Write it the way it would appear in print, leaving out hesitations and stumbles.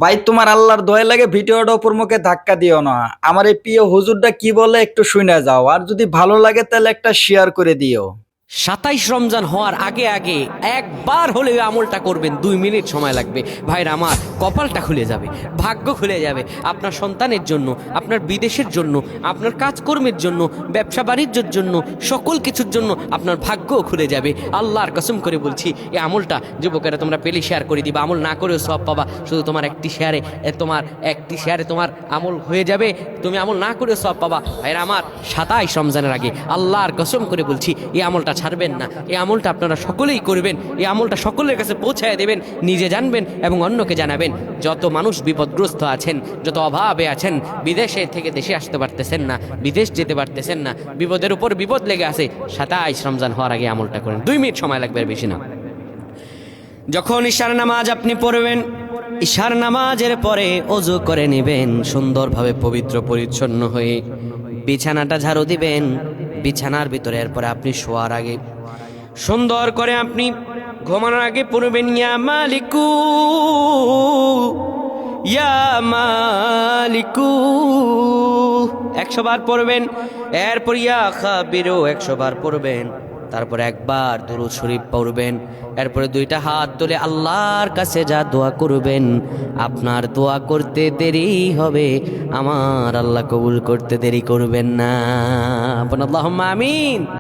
ভাই তোমার আল্লাহর দয়া লাগে ভিডিওটা উপর মুখে ধাক্কা দিও না। আমার এই প্রিয় হুজুরটা কি বলে একটু শুনে যাও, আর যদি ভালো লাগে তাহলে একটা শেয়ার করে দিও। 27 রমজান হওয়ার আগে আগে একবার হলে ওই আমলটা করবেন, 2 মিনিট সময় লাগবে। ভাইরা আমার, কপালটা খুলে যাবে, ভাগ্য খুলে যাবে। আপনার সন্তানের জন্য, আপনার বিদেশের জন্য, আপনার কাজকর্মের জন্য, ব্যবসা বাণিজ্যের জন্য, সকল কিছুর জন্য আপনার ভাগ্যও খুলে যাবে। আল্লাহর কসম করে বলছি, এই আমলটা যুবকেরা তোমরা পেলে শেয়ার করে দিবা। আমল না করেও সব পাবা, শুধু তোমার একটি শেয়ারে তোমার আমল হয়ে যাবে। তুমি আমল না করেও সব পাবা। ভাইরা আমার, 27 রমজানের আগে আল্লাহর কসম করে বলছি, এই আমলটা ছাড়বেন না। এই আমলটা আপনারা সকলেই করবেন, এই আমলটা সকলের কাছে পৌঁছায় দেবেন, নিজে জানবেন এবং অন্যকে জানাবেন। যত মানুষ বিপদগ্রস্ত আছেন, যত অভাবে আছেন, বিদেশে থেকে দেশে আসতে পারতেছেন না, বিদেশ যেতে পারতেছেন না, বিপদের উপর বিপদ লেগে আছে, 27 রমজান হওয়ার আগে আমলটা করেন। 2 মিনিট সময় লাগবে, আর বেশি না। যখন ঈশার নামাজ আপনি পড়বেন, ঈশার নামাজের পরে ওযু করে নেবেন, সুন্দরভাবে পবিত্র পরিচ্ছন্ন হয়ে বিছানাটা ঝাড়ু দিবেন। বিছানার ভিতরে এরপরে আপনি শোয়ার আগে সুন্দর করে আপনি ঘুমানোর আগে পড়বেন, ইয়া মালিকু ইয়া মালিকু 100 বার পড়বেন। এরপর ইয়া খাবিরু 100 বার পড়বেন। তারপর একবার দুরূদ শরীফ পড়বেন। এরপরে 2টা হাত তুলে আল্লাহর কাছে যা দোয়া করবেন, আপনার দোয়া করতে দেরি হবে, আমার আল্লাহ কবুল করতে দেরি করবেন না। আল্লাহুম্মা আমিন।